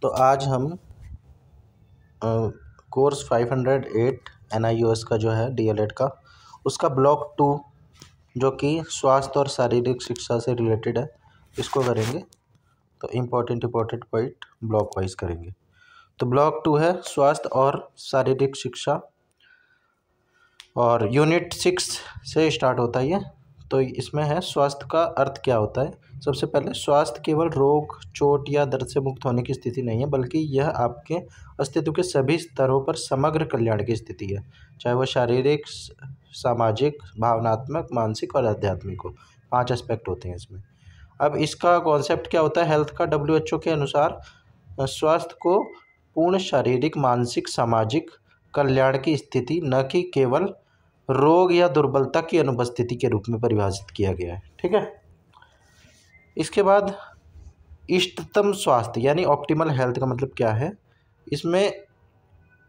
तो आज हम कोर्स 508 NIOS का जो है DLED का उसका ब्लॉक 2 जो कि स्वास्थ्य और शारीरिक शिक्षा से रिलेटेड है इसको करेंगे। तो इम्पोर्टेंट पॉइंट ब्लॉक वाइज करेंगे। तो ब्लॉक 2 है स्वास्थ्य और शारीरिक शिक्षा और यूनिट 6 से स्टार्ट होता है ये। तो इसमें है स्वास्थ्य का अर्थ क्या होता है। सबसे पहले स्वास्थ्य केवल रोग चोट या दर्द से मुक्त होने की स्थिति नहीं है, बल्कि यह आपके अस्तित्व के सभी स्तरों पर समग्र कल्याण की स्थिति है, चाहे वह शारीरिक सामाजिक भावनात्मक मानसिक और आध्यात्मिक हो। 5 एस्पेक्ट होते हैं इसमें। अब इसका कॉन्सेप्ट क्या होता है हेल्थ का। WHO के अनुसार स्वास्थ्य को पूर्ण शारीरिक मानसिक सामाजिक कल्याण की स्थिति, न कि केवल रोग या दुर्बलता की अनुपस्थिति के रूप में परिभाषित किया गया है। ठीक है। इसके बाद इष्टतम स्वास्थ्य यानी ऑप्टिमल हेल्थ का मतलब क्या है। इसमें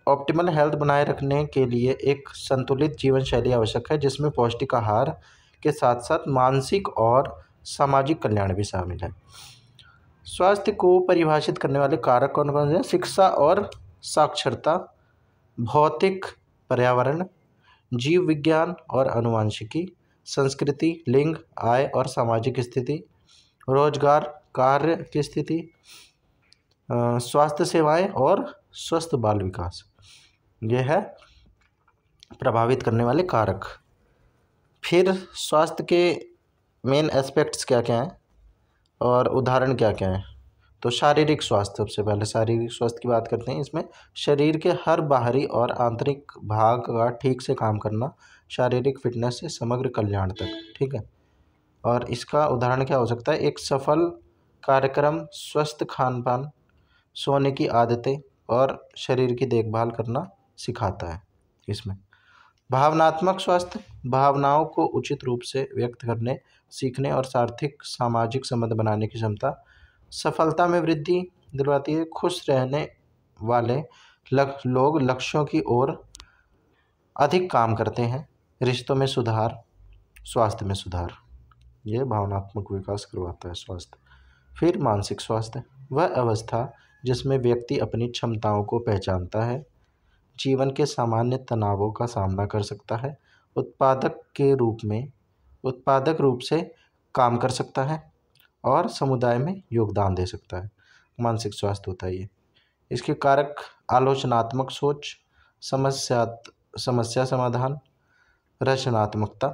ऑप्टिमल हेल्थ बनाए रखने के लिए एक संतुलित जीवन शैली आवश्यक है, जिसमें पौष्टिक आहार के साथ साथ मानसिक और सामाजिक कल्याण भी शामिल है। स्वास्थ्य को परिभाषित करने वाले कारक कौन कौन से हैं। शिक्षा और साक्षरता, भौतिक पर्यावरण, जीव विज्ञान और आनुवंशिकी, संस्कृति, लिंग, आय और सामाजिक स्थिति, रोजगार, कार्य की स्थिति, स्वास्थ्य सेवाएं और स्वस्थ बाल विकास। यह है प्रभावित करने वाले कारक। फिर स्वास्थ्य के मेन एस्पेक्ट्स क्या क्या हैं और उदाहरण क्या क्या हैं। तो शारीरिक स्वास्थ्य, सबसे पहले शारीरिक स्वास्थ्य की बात करते हैं। इसमें शरीर के हर बाहरी और आंतरिक भाग का ठीक से काम करना, शारीरिक फिटनेस से समग्र कल्याण तक। ठीक है। और इसका उदाहरण क्या हो सकता है। एक सफल कार्यक्रम स्वस्थ खान पान, सोने की आदतें और शरीर की देखभाल करना सिखाता है। इसमें भावनात्मक स्वास्थ्य, भावनाओं को उचित रूप से व्यक्त करने सीखने और सार्थक सामाजिक संबंध बनाने की क्षमता, सफलता में वृद्धि दिलवाती है। खुश रहने वाले लोग लक्ष्यों की ओर अधिक काम करते हैं। रिश्तों में सुधार, स्वास्थ्य में सुधार, यह भावनात्मक विकास करवाता है स्वास्थ्य। फिर मानसिक स्वास्थ्य, वह अवस्था जिसमें व्यक्ति अपनी क्षमताओं को पहचानता है, जीवन के सामान्य तनावों का सामना कर सकता है, उत्पादक रूप से काम कर सकता है और समुदाय में योगदान दे सकता है। मानसिक स्वास्थ्य होता है ये। इसके कारक आलोचनात्मक सोच, समस्या समाधान, रचनात्मकता,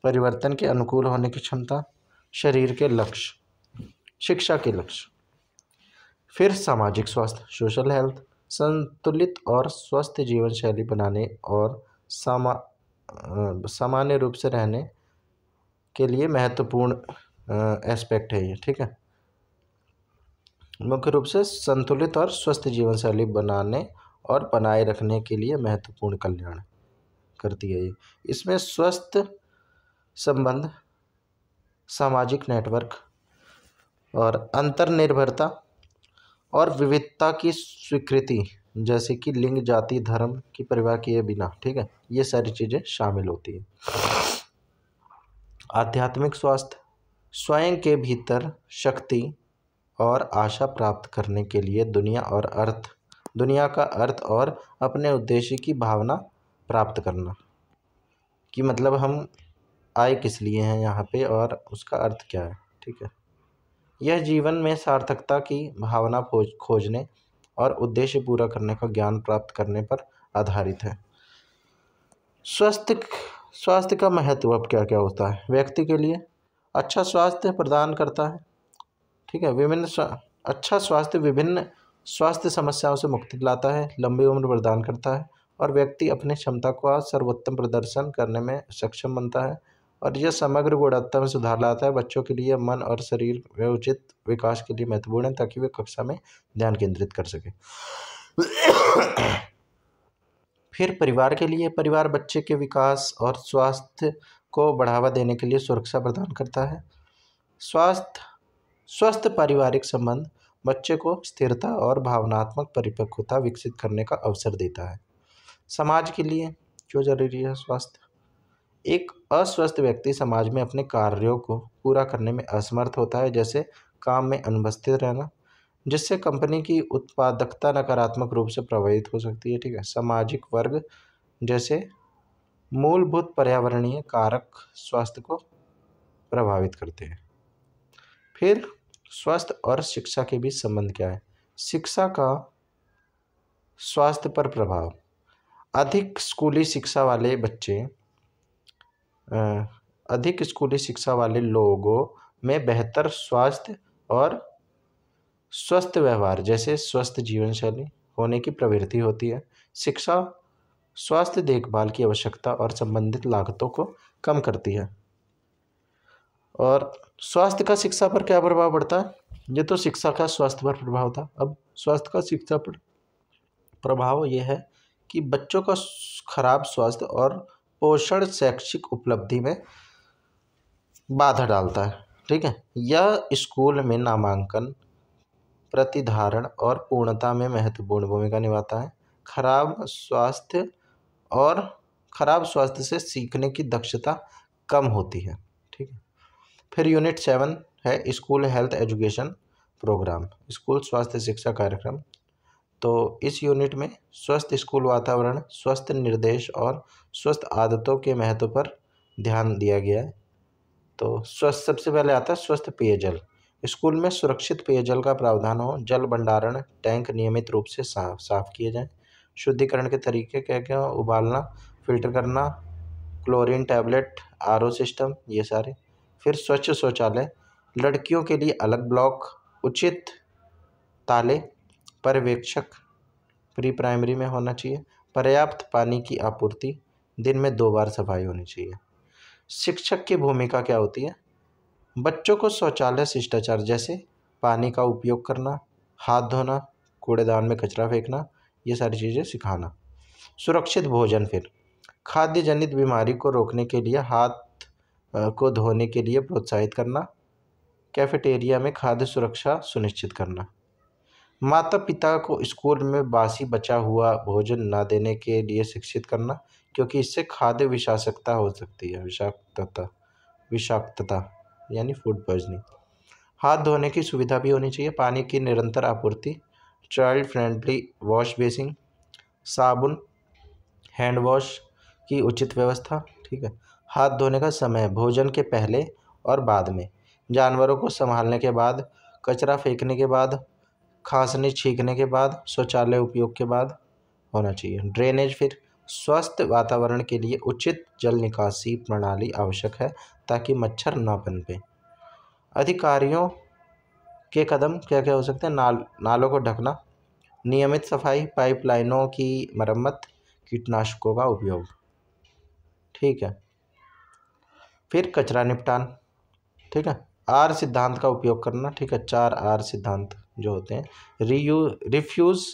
परिवर्तन के अनुकूल होने की क्षमता, शरीर के लक्ष्य, शिक्षा के लक्ष्य। फिर सामाजिक स्वास्थ्य, सोशल हेल्थ, संतुलित और स्वस्थ जीवन शैली बनाने और सामान्य रूप से रहने के लिए महत्वपूर्ण एस्पेक्ट है ये। ठीक है। मुख्य रूप से संतुलित और स्वस्थ जीवन शैली बनाने और बनाए रखने के लिए महत्वपूर्ण कल्याण करती है ये। इसमें स्वस्थ संबंध, सामाजिक नेटवर्क और अंतर्निर्भरता और विविधता की स्वीकृति, जैसे कि लिंग जाति धर्म की परवाह किए बिना। ठीक है। ये सारी चीज़ें शामिल होती है। आध्यात्मिक स्वास्थ्य, स्वयं के भीतर शक्ति और आशा प्राप्त करने के लिए दुनिया का अर्थ और अपने उद्देश्य की भावना प्राप्त करना, कि मतलब हम आए किस लिए हैं यहाँ पे और उसका अर्थ क्या है। ठीक है। यह जीवन में सार्थकता की भावना खोजने और उद्देश्य पूरा करने का ज्ञान प्राप्त करने पर आधारित है। स्वास्थ्य का महत्व अब क्या क्या होता है। व्यक्ति के लिए अच्छा स्वास्थ्य प्रदान करता है। ठीक है। अच्छा स्वास्थ्य विभिन्न स्वास्थ्य समस्याओं से मुक्ति दिलाता है, लंबी उम्र प्रदान करता है और व्यक्ति अपने क्षमता का सर्वोत्तम प्रदर्शन करने में सक्षम बनता है और यह समग्र गुणवत्ता में सुधार लाता है। बच्चों के लिए मन और शरीर में उचित विकास के लिए महत्वपूर्ण है, ताकि वे कक्षा में ध्यान केंद्रित कर सके। फिर परिवार के लिए, परिवार बच्चे के विकास और स्वास्थ्य को बढ़ावा देने के लिए सुरक्षा प्रदान करता है। स्वस्थ पारिवारिक संबंध बच्चे को स्थिरता और भावनात्मक परिपक्वता विकसित करने का अवसर देता है। समाज के लिए क्यों जरूरी है स्वास्थ्य। एक अस्वस्थ व्यक्ति समाज में अपने कार्यों को पूरा करने में असमर्थ होता है, जैसे काम में अनुपस्थित रहना, जिससे कंपनी की उत्पादकता नकारात्मक रूप से प्रभावित हो सकती है। ठीक है, सामाजिक वर्ग जैसे मूलभूत पर्यावरणीय कारक स्वास्थ्य को प्रभावित करते हैं। फिर स्वास्थ्य और शिक्षा के बीच संबंध क्या है? शिक्षा का स्वास्थ्य पर प्रभाव। अधिक स्कूली शिक्षा वाले बच्चे अधिक स्कूली शिक्षा वाले लोगों में बेहतर स्वास्थ्य और स्वस्थ व्यवहार जैसे स्वस्थ जीवन शैली होने की प्रवृत्ति होती है। शिक्षा स्वास्थ्य देखभाल की आवश्यकता और संबंधित लागतों को कम करती है। और स्वास्थ्य का शिक्षा पर क्या प्रभाव पड़ता है? ये तो शिक्षा का स्वास्थ्य पर प्रभाव था। अब स्वास्थ्य का शिक्षा पर प्रभाव यह है कि बच्चों का खराब स्वास्थ्य और पोषण शैक्षिक उपलब्धि में बाधा डालता है। ठीक है, यह स्कूल में नामांकन, प्रतिधारण और पूर्णता में महत्वपूर्ण भूमिका निभाता है। खराब स्वास्थ्य से सीखने की दक्षता कम होती है। ठीक है, फिर यूनिट 7 है school health education programme, school स्वास्थ्य शिक्षा कार्यक्रम। तो इस यूनिट में स्वस्थ स्कूल वातावरण, स्वस्थ निर्देश और स्वस्थ आदतों के महत्व पर ध्यान दिया गया है। तो स्वस्थ सबसे पहले आता है स्वस्थ पेयजल। स्कूल में सुरक्षित पेयजल का प्रावधान हो, जल भंडारण टैंक नियमित रूप से साफ किए जाएं। शुद्धिकरण के तरीके क्या क्या? उबालना, फिल्टर करना, क्लोरीन टैबलेट, आरओ सिस्टम, ये सारे। फिर स्वच्छ शौचालय, लड़कियों के लिए अलग ब्लॉक, उचित ताले, पर्यवेक्षक प्री प्राइमरी में होना चाहिए, पर्याप्त पानी की आपूर्ति, दिन में 2 बार सफाई होनी चाहिए। शिक्षक की भूमिका क्या होती है? बच्चों को शौचालय शिष्टाचार जैसे पानी का उपयोग करना, हाथ धोना, कूड़ेदान में कचरा फेंकना, ये सारी चीज़ें सिखाना। सुरक्षित भोजन, फिर खाद्य जनित बीमारी को रोकने के लिए हाथ को धोने के लिए प्रोत्साहित करना, कैफेटेरिया में खाद्य सुरक्षा सुनिश्चित करना। माता पिता को स्कूल में बासी बचा हुआ भोजन न देने के लिए शिक्षित करना, क्योंकि इससे खाद्य विषाक्तता हो सकती है। विषाक्तता यानी फूड पॉइजनिंग। हाथ धोने की सुविधा भी होनी चाहिए, पानी की निरंतर आपूर्ति, चाइल्ड फ्रेंडली वॉश बेसिन, साबुन, हैंड वॉश की उचित व्यवस्था। ठीक है, हाथ धोने का समय भोजन के पहले और बाद में, जानवरों को संभालने के बाद, कचरा फेंकने के बाद, खांसने छींकने के बाद, शौचालय उपयोग के बाद होना चाहिए। ड्रेनेज, फिर स्वस्थ वातावरण के लिए उचित जल निकासी प्रणाली आवश्यक है ताकि मच्छर न पनपे। अधिकारियों के कदम क्या क्या हो सकते हैं? नालों को ढकना, नियमित सफाई, पाइपलाइनों की मरम्मत, कीटनाशकों का उपयोग। ठीक है, फिर कचरा निपटान। ठीक है, आर सिद्धांत का उपयोग करना। ठीक है, 4 आर सिद्धांत जो होते हैं, रिफ्यूज़,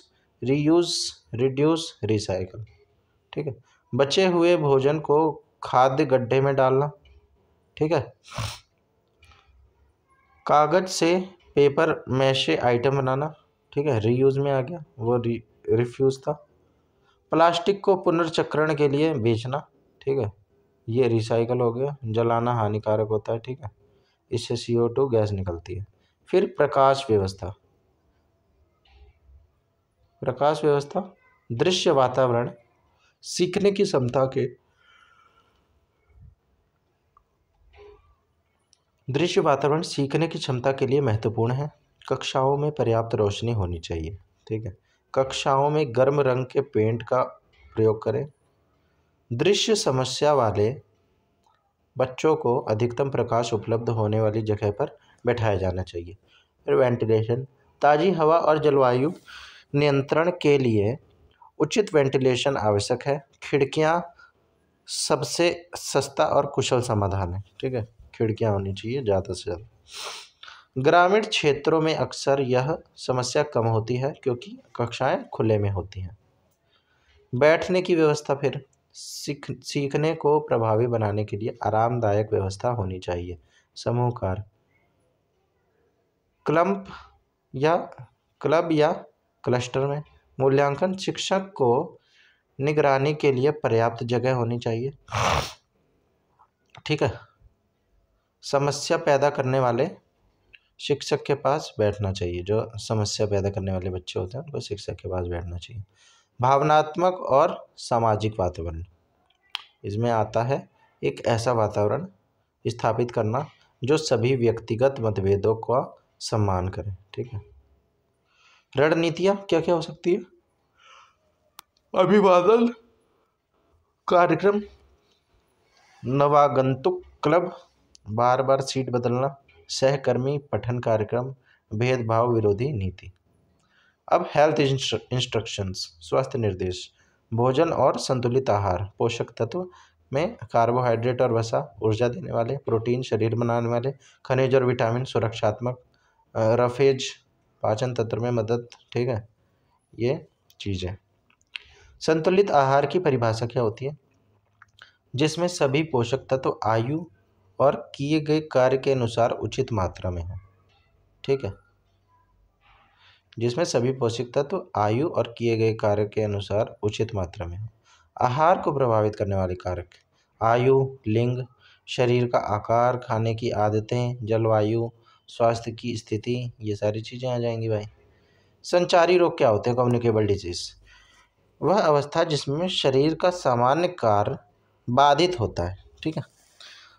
रीयूज़, रिड्यूस, रिसाइकल। ठीक है, बचे हुए भोजन को खाद्य गड्ढे में डालना। ठीक है, कागज से पेपर मैशे आइटम बनाना। ठीक है, रीयूज़ में आ गया, वो रिफ्यूज़ था। प्लास्टिक को पुनर्चक्रण के लिए बेचना। ठीक है, ये रिसाइकल हो गया। जलाना हानिकारक होता है। ठीक है, इससे CO2 गैस निकलती है। फिर प्रकाश व्यवस्था। दृश्य वातावरण सीखने की क्षमता के लिए महत्वपूर्ण है। कक्षाओं में पर्याप्त रोशनी होनी चाहिए। ठीक है, कक्षाओं में गर्म रंग के पेंट का प्रयोग करें। दृश्य समस्या वाले बच्चों को अधिकतम प्रकाश उपलब्ध होने वाली जगह पर बैठाया जाना चाहिए। फिर वेंटिलेशन, ताज़ी हवा और जलवायु नियंत्रण के लिए उचित वेंटिलेशन आवश्यक है। खिड़कियां सबसे सस्ता और कुशल समाधान है। ठीक है, खिड़कियां होनी चाहिए ज़्यादा से ज़्यादा। ग्रामीण क्षेत्रों में अक्सर यह समस्या कम होती है क्योंकि कक्षाएं खुले में होती हैं। बैठने की व्यवस्था, फिर सीखने को प्रभावी बनाने के लिए आरामदायक व्यवस्था होनी चाहिए। समूह कार्य, क्लब या क्लस्टर में। मूल्यांकन, शिक्षक को निगरानी के लिए पर्याप्त जगह होनी चाहिए। ठीक है, समस्या पैदा करने वाले शिक्षक के पास बैठना चाहिए। जो समस्या पैदा करने वाले बच्चे होते हैं उनको शिक्षक के पास बैठना चाहिए। भावनात्मक और सामाजिक वातावरण, इसमें आता है एक ऐसा वातावरण स्थापित करना जो सभी व्यक्तिगत मतभेदों का सम्मान करे। ठीक है। रणनीतियाँ क्या क्या हो सकती है? अभिवादन कार्यक्रम, नवागंतुक क्लब, बार बार सीट बदलना, सहकर्मी पठन कार्यक्रम, भेदभाव विरोधी नीति। अब हेल्थ इंस्ट्रक्शंस, स्वास्थ्य निर्देश, भोजन और संतुलित आहार, पोषक तत्व में कार्बोहाइड्रेट और वसा, ऊर्जा देने वाले, प्रोटीन शरीर बनाने वाले, खनिज और विटामिन, सुरक्षात्मक, रफेज पाचन तंत्र में मदद। ठीक है, ये चीज़ें। संतुलित आहार की परिभाषा क्या होती है? जिसमें सभी पोषक तत्व आयु और किए गए कार्य के अनुसार उचित मात्रा में हो। ठीक है, जिसमें सभी पोषक तत्व आयु और किए गए कार्य के अनुसार उचित मात्रा में हो। आहार को प्रभावित करने वाले कारक, आयु, लिंग, शरीर का आकार, खाने की आदतें, जलवायु, स्वास्थ्य की स्थिति, ये सारी चीज़ें आ जाएंगी भाई। संचारी रोग क्या होते हैं? कम्युनिकेबल डिजीज, वह अवस्था जिसमें शरीर का सामान्य कार्य बाधित होता है। ठीक है।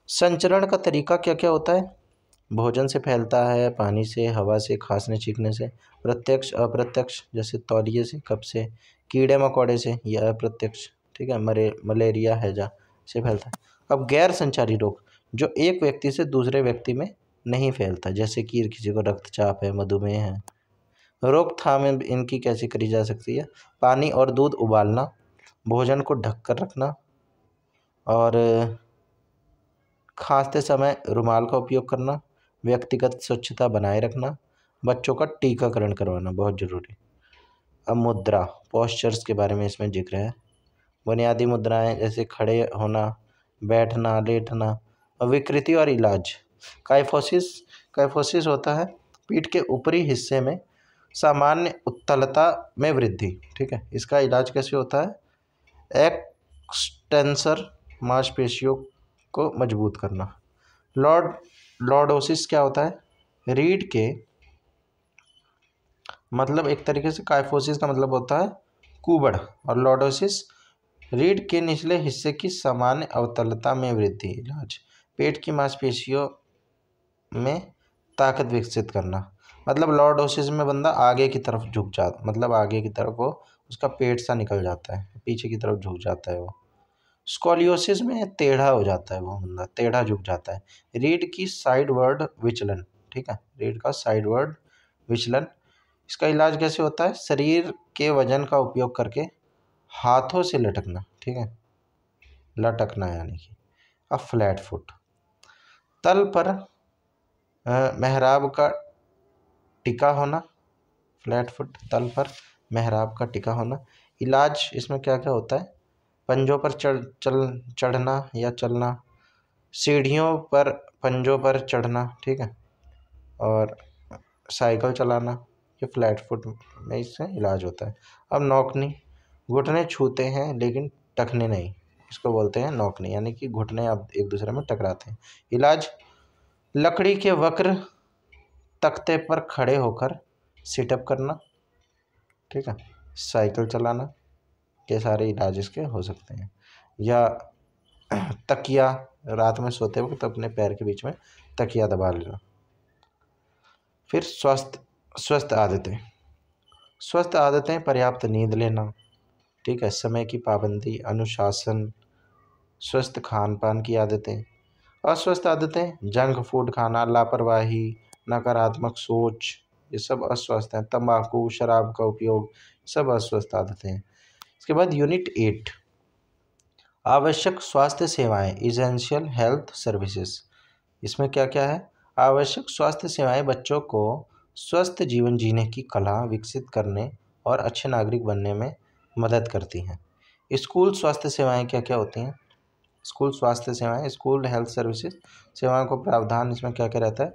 संचरण का तरीका क्या क्या होता है? भोजन से फैलता है, पानी से, हवा से, खांसने छींकने से, प्रत्यक्ष अप्रत्यक्ष, जैसे तौलिए से, कप से, कीड़े मकोड़े से, या अप्रत्यक्ष। ठीक है, मलेरिया हैजा से फैलता है। अब गैर संचारी रोग जो एक व्यक्ति से दूसरे व्यक्ति में नहीं फैलता, जैसे कि किसी को रक्तचाप है, मधुमेह है। रोकथाम इनकी कैसे करी जा सकती है? पानी और दूध उबालना, भोजन को ढककर रखना, और खांसते समय रुमाल का उपयोग करना, व्यक्तिगत स्वच्छता बनाए रखना, बच्चों का टीकाकरण करवाना बहुत ज़रूरी। अब मुद्रा, पोस्चर्स के बारे में इसमें जिक्र है। बुनियादी मुद्राएं जैसे खड़े होना, बैठना, लेटना। विकृति और इलाज, काइफोसिस, काइफोसिस होता है पीठ के ऊपरी हिस्से में सामान्य उत्तलता में वृद्धि। ठीक है, इसका इलाज कैसे होता है? एक्सटेंसर, मांसपेशियों को मजबूत करना। लॉर्डोसिस क्या होता है? रीढ़ के, मतलब एक तरीके से काइफोसिस का मतलब होता है कुबड़, और लॉर्डोसिस रीढ़ के निचले हिस्से की सामान्य अवतलता में वृद्धि। इलाज, पेट की मांसपेशियों में ताकत विकसित करना। मतलब लॉर्डोसिस में बंदा आगे की तरफ झुक जाता, मतलब आगे की तरफ वो उसका पेट सा निकल जाता है, पीछे की तरफ झुक जाता है वो। स्कोलियोसिस में टेढ़ा हो जाता है वो बंदा, टेढ़ा झुक जाता है। रीढ़ की साइडवर्ड विचलन। ठीक है, रीढ़ का साइडवर्ड विचलन। इसका इलाज कैसे होता है? शरीर के वजन का उपयोग करके हाथों से लटकना। ठीक है, लटकना यानी कि। अब फ्लैट फुट, तल पर मेहराब का टिका होना। फ्लैट फुट, तल पर मेहराब का टिका होना। इलाज इसमें क्या क्या होता है? पंजों पर चढ़ना या चलना, सीढ़ियों पर पंजों पर चढ़ना। ठीक है, और साइकिल चलाना, ये फ्लैट फुट में इससे इलाज होता है। अब नौकनी, घुटने छूते हैं लेकिन टखने नहीं, इसको बोलते हैं नौकनी, यानी कि घुटने अब एक दूसरे में टकराते हैं। इलाज, लकड़ी के वक्र तख्ते पर खड़े होकर सिटअप करना। ठीक है, साइकिल चलाना, ये सारे इलाज इसके हो सकते हैं। या तकिया, रात में सोते वक्त तो अपने पैर के बीच में तकिया दबा लेना। फिर स्वस्थ आदतें, स्वस्थ आदतें पर्याप्त नींद लेना। ठीक है, समय की पाबंदी, अनुशासन, स्वस्थ खान पान की आदतें। अस्वस्थ आदतें, जंक फूड खाना, लापरवाही, नकारात्मक सोच, ये सब अस्वस्थ हैं। तंबाकू, शराब का उपयोग, सब अस्वस्थ आदतें हैं। इसके बाद यूनिट 8, आवश्यक स्वास्थ्य सेवाएं, इसेंशियल हेल्थ सर्विसेज। इसमें क्या क्या है? आवश्यक स्वास्थ्य सेवाएं बच्चों को स्वस्थ जीवन जीने की कला विकसित करने और अच्छे नागरिक बनने में मदद करती हैं। स्कूल स्वास्थ्य सेवाएं क्या क्या होती हैं? स्कूल स्वास्थ्य सेवाएं, स्कूल हेल्थ सर्विसेज सेवाओं को प्रावधान इसमें क्या क्या रहता है?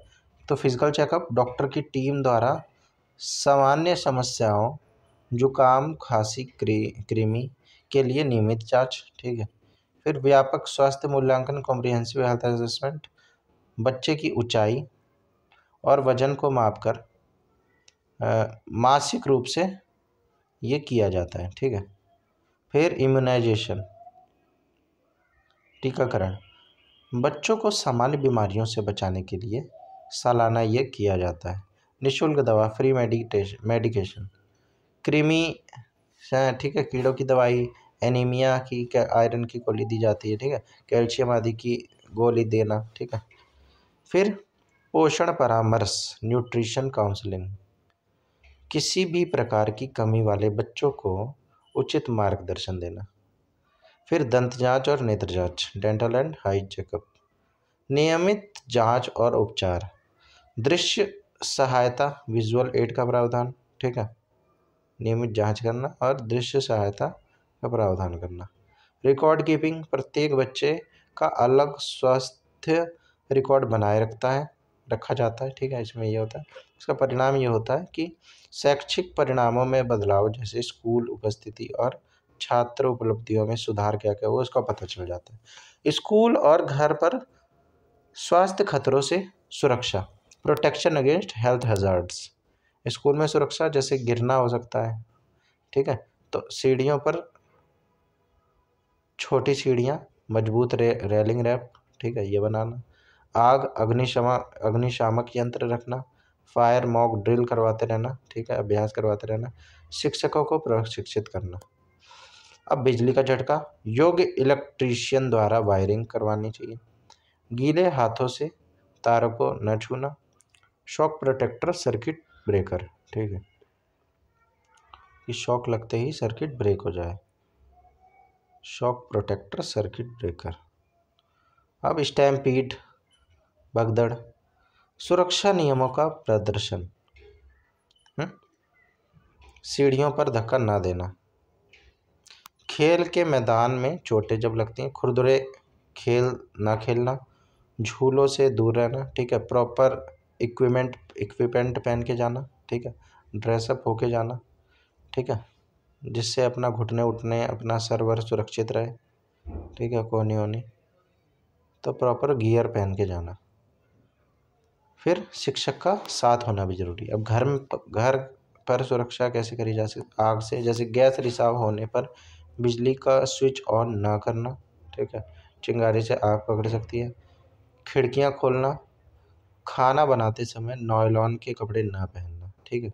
तो फिजिकल चेकअप, डॉक्टर की टीम द्वारा सामान्य समस्याओं, जुकाम, खांसी, कृमि के लिए नियमित जांच। ठीक है। फिर व्यापक स्वास्थ्य मूल्यांकन, कॉम्प्रिहेंसिव हेल्थ असेसमेंट, बच्चे की ऊंचाई, और वजन को मापकर मासिक रूप से ये किया जाता है। ठीक है। फिर इम्यूनाइजेशन, टीकाकरण, बच्चों को सामान्य बीमारियों से बचाने के लिए सालाना ये किया जाता है। निःशुल्क दवा, फ्री मेडिकेशन, कृमि, ठीक है, कीड़ों की दवाई, एनीमिया की, आयरन की गोली दी जाती है। ठीक है। कैल्शियम आदि की गोली देना। ठीक है। फिर पोषण परामर्श, न्यूट्रिशन काउंसलिंग, किसी भी प्रकार की कमी वाले बच्चों को उचित मार्गदर्शन देना। फिर दंत जांच और नेत्र जांच, डेंटल एंड हाई चेकअप, नियमित जांच और उपचार, दृश्य सहायता, विजुअल एड का प्रावधान। ठीक है। नियमित जांच करना और दृश्य सहायता का प्रावधान करना। रिकॉर्ड कीपिंग, प्रत्येक बच्चे का अलग स्वास्थ्य रिकॉर्ड बनाए रखा जाता है। ठीक है। इसमें ये होता है, इसका परिणाम ये होता है कि शैक्षिक परिणामों में बदलाव, जैसे स्कूल उपस्थिति और छात्र उपलब्धियों में सुधार क्या क्या हुआ उसका पता चल जाता है। स्कूल और घर पर स्वास्थ्य खतरों से सुरक्षा, protection against health hazards, school में सुरक्षा जैसे गिरना हो सकता है। ठीक है। तो सीढ़ियों पर छोटी सीढ़ियाँ, मजबूत रेलिंग रैप, ठीक है, ये बनाना। आग अग्निशामक यंत्र रखना, फायर मॉक ड्रिल करवाते रहना। ठीक है, अभ्यास करवाते रहना। शिक्षकों को प्रशिक्षित करना। अब बिजली का झटका, योग्य इलेक्ट्रीशियन द्वारा वायरिंग करवानी चाहिए। गीले हाथों से तारों को न छूना। शॉक प्रोटेक्टर, सर्किट ब्रेकर, ठीक है, कि शॉक लगते ही सर्किट ब्रेक हो जाए। Shock protector, circuit breaker. अब स्टैम्पीड, भगदड़, सुरक्षा नियमों का प्रदर्शन, सीढ़ियों पर धक्का ना देना। खेल के मैदान में चोटें जब लगती हैं, खुरदुरे खेल ना खेलना, झूलों से दूर रहना। ठीक है। प्रॉपर इक्विपमेंट पहन के जाना। ठीक है। ड्रेसअप होके जाना। ठीक है, जिससे अपना घुटने उठने, अपना सर्वर सुरक्षित रहे। ठीक है, कोहनी होनी, तो प्रॉपर गियर पहन के जाना। फिर शिक्षक का साथ होना भी जरूरी है। अब घर पर सुरक्षा कैसे करी जा सकती, आग से, जैसे गैस रिसाव होने पर बिजली का स्विच ऑन ना करना। ठीक है, चिंगारी से आग पकड़ सकती है। खिड़कियां खोलना, खाना बनाते समय नॉयलॉन के कपड़े ना पहनना। ठीक है,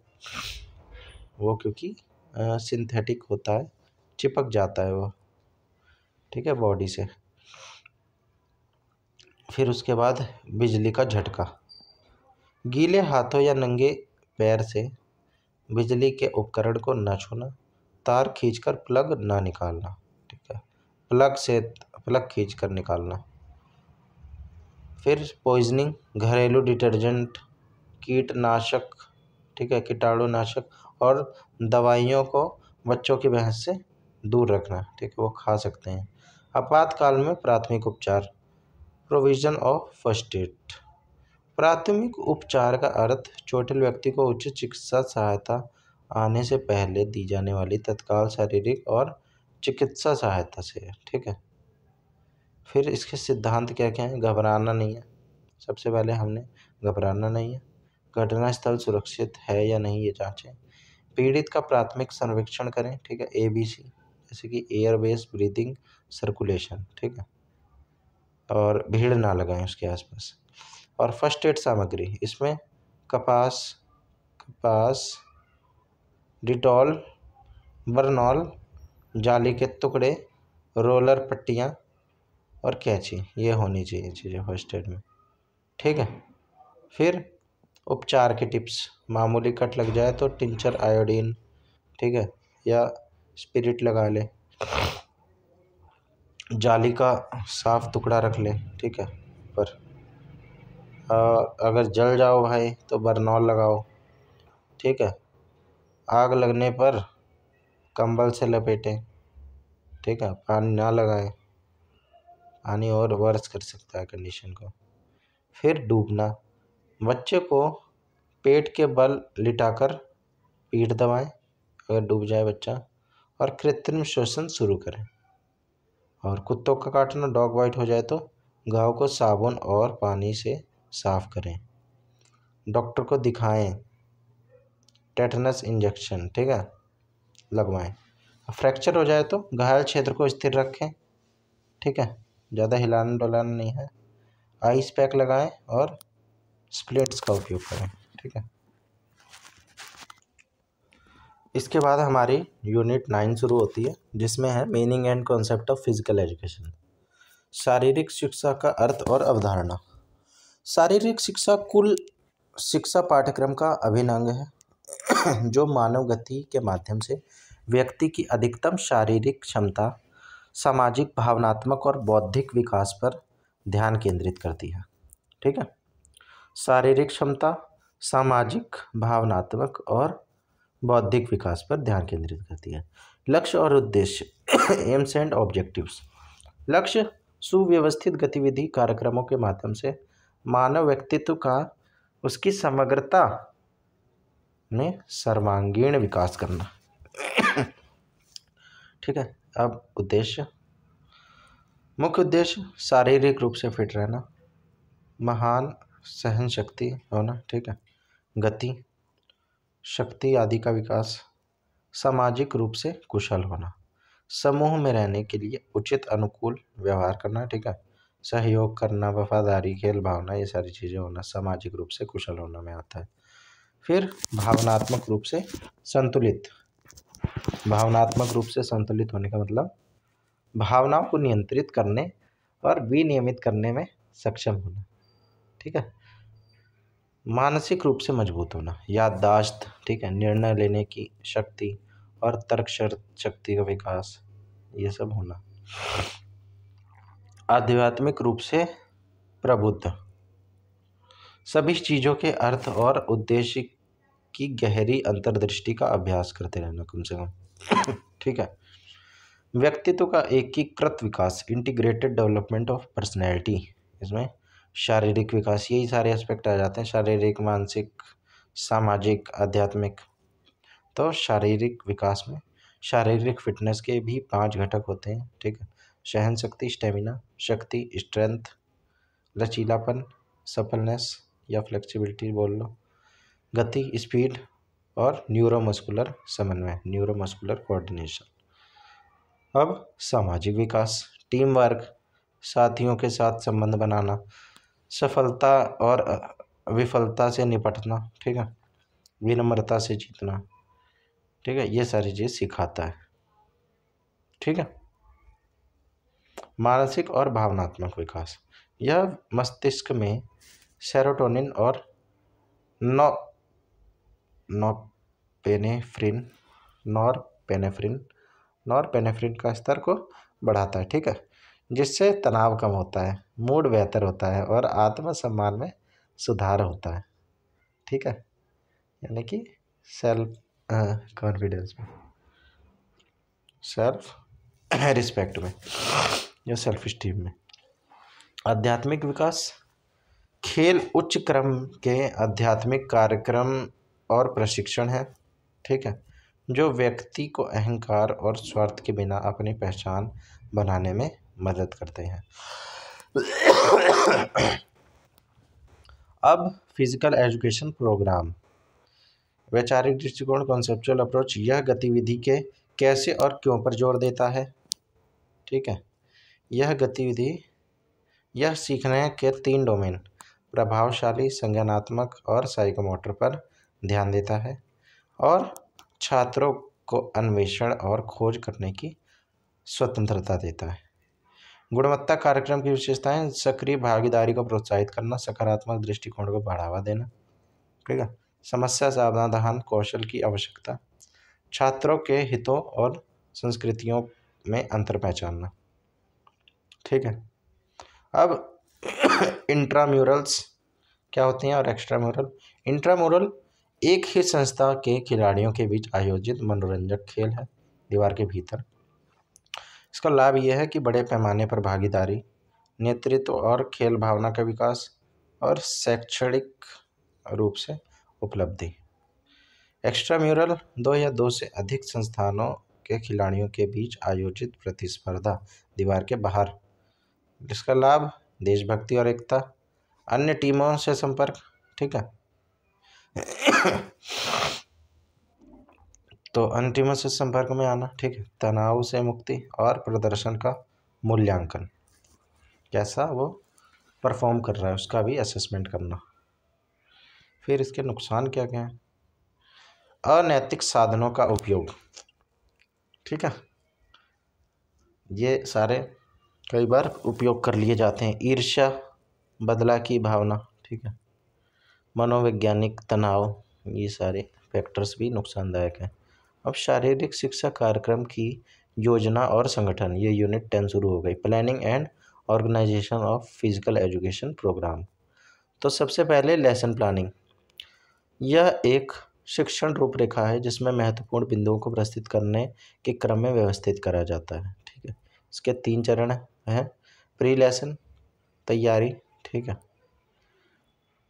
वो क्योंकि सिंथेटिक होता है, चिपक जाता है वो। ठीक है, बॉडी से। फिर उसके बाद बिजली का झटका, गीले हाथों या नंगे पैर से बिजली के उपकरण को न छूना। तार खींचकर प्लग ना निकालना। ठीक है, प्लग खींचकर निकालना। फिर पॉइजनिंग, घरेलू डिटर्जेंट, कीटनाशक, ठीक है, कीटाणुनाशक और दवाइयों को बच्चों की बहस से दूर रखना। ठीक है, वो खा सकते हैं। आपातकाल में प्राथमिक उपचार, प्रोविजन ऑफ फर्स्ट एड। प्राथमिक उपचार का अर्थ चोटिल व्यक्ति को उचित चिकित्सा सहायता आने से पहले दी जाने वाली तत्काल शारीरिक और चिकित्सा सहायता से है। ठीक है। फिर इसके सिद्धांत क्या क्या हैं? घबराना नहीं है, सबसे पहले हमने घबराना नहीं है। घटनास्थल सुरक्षित है या नहीं ये जांचें। पीड़ित का प्राथमिक सर्वेक्षण करें। ठीक है, ABC, जैसे कि एयरवेज, ब्रीदिंग, सर्कुलेशन। ठीक है, और भीड़ ना लगाएं उसके आसपास। और फर्स्ट एड सामग्री, इसमें कपास, डिटॉल, बर्नॉल, जाली के टुकड़े, रोलर, पट्टियाँ और कैंची, ये होनी चाहिए चीज़ें फर्स्ट एड में। ठीक है। फिर उपचार के टिप्स, मामूली कट लग जाए तो टिंचर आयोडीन, ठीक है, या स्पिरिट लगा ले। जाली का साफ टुकड़ा रख ले। ठीक है, पर अगर जल जाओ भाई तो बर्नॉल लगाओ। ठीक है, आग लगने पर कंबल से लपेटें। ठीक है, पानी ना लगाएं, पानी और वर्स कर सकता है कंडीशन को। फिर डूबना, बच्चे को पेट के बल लिटाकर पीठ दबाएं अगर डूब जाए बच्चा, और कृत्रिम श्वसन शुरू करें। और कुत्तों का काटना, डॉग बाइट हो जाए तो घाव को साबुन और पानी से साफ करें। डॉक्टर को दिखाएं, टेटनस इंजेक्शन, ठीक है, लगवाएं। फ्रैक्चर हो जाए तो घायल क्षेत्र को स्थिर रखें, ठीक है, ज़्यादा हिलाना डुलाना नहीं है। आइस पैक लगाएं और स्प्लिट्स का उपयोग करें, ठीक है। इसके बाद हमारी यूनिट 9 शुरू होती है, जिसमें है meaning and concept of physical education. शारीरिक शिक्षा का अर्थ और अवधारणा। शारीरिक शिक्षा कुल शिक्षा पाठ्यक्रम का अभिन्न अंग है जो मानव गति के माध्यम से व्यक्ति की अधिकतम शारीरिक क्षमता, सामाजिक, भावनात्मक और बौद्धिक विकास पर ध्यान केंद्रित करती है, ठीक है। शारीरिक क्षमता, सामाजिक, भावनात्मक और बौद्धिक विकास पर ध्यान केंद्रित करती है। लक्ष्य और उद्देश्य एम्स एंड ऑब्जेक्टिव्स। लक्ष्य सुव्यवस्थित गतिविधि कार्यक्रमों के माध्यम से मानव व्यक्तित्व का उसकी समग्रता में सर्वांगीण विकास करना, ठीक है। अब उद्देश्य, मुख्य उद्देश्य शारीरिक रूप से फिट रहना, महान सहन शक्ति होना, ठीक है, गति, शक्ति आदि का विकास, सामाजिक रूप से कुशल होना, समूह में रहने के लिए उचित अनुकूल व्यवहार करना, ठीक है, सहयोग करना, वफादारी, खेल भावना, ये सारी चीज़ें होना सामाजिक रूप से कुशल होना में आता है। फिर भावनात्मक रूप से संतुलित। भावनात्मक रूप से संतुलित होने का मतलब भावनाओं को नियंत्रित करने और विनियमित करने में सक्षम होना, ठीक है। मानसिक रूप से मजबूत होना, याददाश्त, ठीक है, निर्णय लेने की शक्ति और तर्क शक्ति का विकास, ये सब होना। आध्यात्मिक रूप से प्रबुद्ध, सभी चीज़ों के अर्थ और उद्देश्य की गहरी अंतर्दृष्टि का अभ्यास करते रहना कम से कम, ठीक है। व्यक्तित्व का एकीकृत विकास, इंटीग्रेटेड डेवलपमेंट ऑफ पर्सनैलिटी। इसमें शारीरिक विकास, यही सारे एस्पेक्ट आ जाते हैं, शारीरिक, मानसिक, सामाजिक, आध्यात्मिक। तो शारीरिक विकास में शारीरिक फिटनेस के भी 5 घटक होते हैं, ठीक है। सहन शक्ति, स्टेमिना, शक्ति, स्ट्रेंथ, लचीलापन, सफलनेस या फ्लेक्सिबिलिटी बोल लो, गति, स्पीड, और न्यूरोमस्कुलर समन्वय, न्यूरोमस्कुलर कोऑर्डिनेशन। अब सामाजिक विकास, टीम वर्क, साथियों के साथ संबंध बनाना, सफलता और विफलता से निपटना, ठीक है, विनम्रता से जीतना, ठीक है, ये सारी चीज़ सिखाता है, ठीक है। मानसिक और भावनात्मक विकास, यह मस्तिष्क में सेरोटोनिन और नॉरपेनेफ्रिन का स्तर को बढ़ाता है, ठीक है, जिससे तनाव कम होता है, मूड बेहतर होता है और आत्मसम्मान में सुधार होता है, ठीक है, यानी कि सेल्फ कॉन्फिडेंस में, सेल्फ रिस्पेक्ट में या सेल्फ स्टीम में। आध्यात्मिक विकास, खेल उच्च क्रम के आध्यात्मिक कार्यक्रम और प्रशिक्षण है, ठीक है, जो व्यक्ति को अहंकार और स्वार्थ के बिना अपनी पहचान बनाने में मदद करते हैं। अब फिजिकल एजुकेशन प्रोग्राम, वैचारिक दृष्टिकोण, कॉन्सेप्चुअल अप्रोच, यह गतिविधि के कैसे और क्यों पर जोर देता है, ठीक है। यह गतिविधि, यह सीखने के 3 डोमेन, प्रभावशाली, संज्ञानात्मक और साइकोमोटर पर ध्यान देता है और छात्रों को अन्वेषण और खोज करने की स्वतंत्रता देता है। गुणवत्ता कार्यक्रम की विशेषताएं, सक्रिय भागीदारी को प्रोत्साहित करना, सकारात्मक दृष्टिकोण को बढ़ावा देना, ठीक है, समस्या समाधान कौशल की आवश्यकता, छात्रों के हितों और संस्कृतियों में अंतर पहचानना, ठीक है। अब इंट्राम्यूरल्स क्या होती हैं और एक्स्ट्राम्यूरल। इंट्राम्यूरल एक ही संस्था के खिलाड़ियों के बीच आयोजित मनोरंजक खेल है दीवार के भीतर। इसका लाभ यह है कि बड़े पैमाने पर भागीदारी, नेतृत्व और खेल भावना का विकास और शैक्षणिक रूप से उपलब्धि। एक्स्ट्राम्यूरल 2 या 2 से अधिक संस्थानों के खिलाड़ियों के बीच आयोजित प्रतिस्पर्धा दीवार के बाहर। इसका लाभ देशभक्ति और एकता, अन्य टीमों से संपर्क, ठीक है, तो अंतिमों से संपर्क में आना, ठीक है, तनाव से मुक्ति और प्रदर्शन का मूल्यांकन, कैसा वो परफॉर्म कर रहा है उसका भी असेसमेंट करना। फिर इसके नुकसान क्या क्या हैं? अनैतिक साधनों का उपयोग, ठीक है, ये सारे कई बार उपयोग कर लिए जाते हैं। ईर्ष्या, बदला की भावना, ठीक है, मनोवैज्ञानिक तनाव, ये सारे फैक्टर्स भी नुकसानदायक हैं। अब शारीरिक शिक्षा कार्यक्रम की योजना और संगठन, ये यूनिट 10 शुरू हो गई। Planning and organisation of physical education programme. तो सबसे पहले लेसन प्लानिंग, यह एक शिक्षण रूपरेखा है जिसमें महत्वपूर्ण बिंदुओं को प्रस्तुत करने के क्रम में व्यवस्थित करा जाता है, ठीक है। इसके 3 चरण हैं। प्री लेसन तैयारी, ठीक है,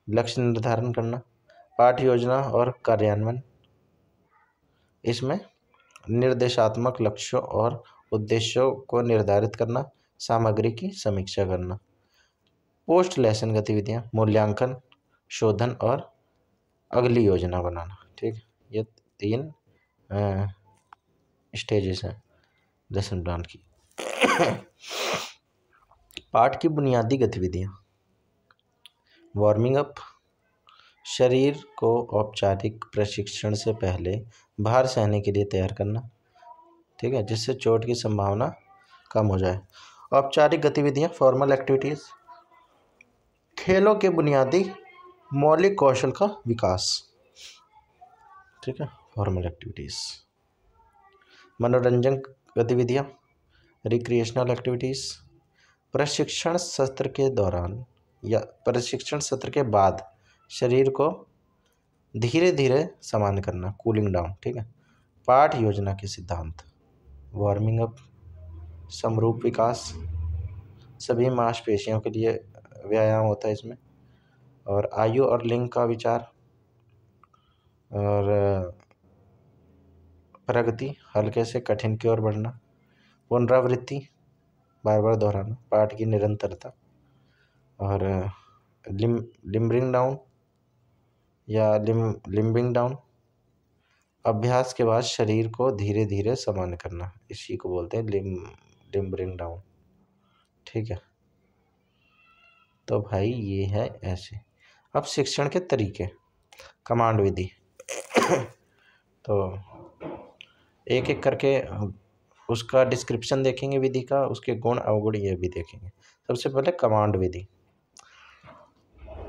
लक्ष्य निर्धारण करना, पाठ योजना और कार्यान्वयन, इसमें निर्देशात्मक लक्ष्यों और उद्देश्यों को निर्धारित करना, सामग्री की समीक्षा करना। पोस्ट लेसन गतिविधियां, मूल्यांकन, शोधन और अगली योजना बनाना, ठीक। ये 3 स्टेजेस हैं लेसन प्लान की। पाठ की बुनियादी गतिविधियां, वार्मिंग अप, शरीर को औपचारिक प्रशिक्षण से पहले भार सहने के लिए तैयार करना, ठीक है, जिससे चोट की संभावना कम हो जाए। औपचारिक गतिविधियां, फॉर्मल एक्टिविटीज़, खेलों के बुनियादी मौलिक कौशल का विकास, ठीक है, फॉर्मल एक्टिविटीज़। मनोरंजन गतिविधियां, रिक्रिएशनल एक्टिविटीज़, प्रशिक्षण सत्र के दौरान या प्रशिक्षण सत्र के बाद शरीर को धीरे धीरे सामान्य करना, कूलिंग डाउन, ठीक है। पाठ योजना के सिद्धांत, वार्मिंग अप, समरूप विकास, सभी मांसपेशियों के लिए व्यायाम होता है इसमें, और आयु और लिंग का विचार, और प्रगति, हल्के से कठिन की ओर बढ़ना, पुनरावृत्ति, बार बार दोहराना, पाठ की निरंतरता, और लिम्बरिंग डाउन या लिम्बिंग डाउन, अभ्यास के बाद शरीर को धीरे धीरे सामान्य करना, इसी को बोलते हैं लिम्बरिंग डाउन, ठीक है। तो भाई ये है ऐसे। अब शिक्षण के तरीके, कमांड विधि। तो एक एक करके उसका डिस्क्रिप्शन देखेंगे विधि का, उसके गुण अवगुण ये भी देखेंगे। सबसे पहले कमांड विधि।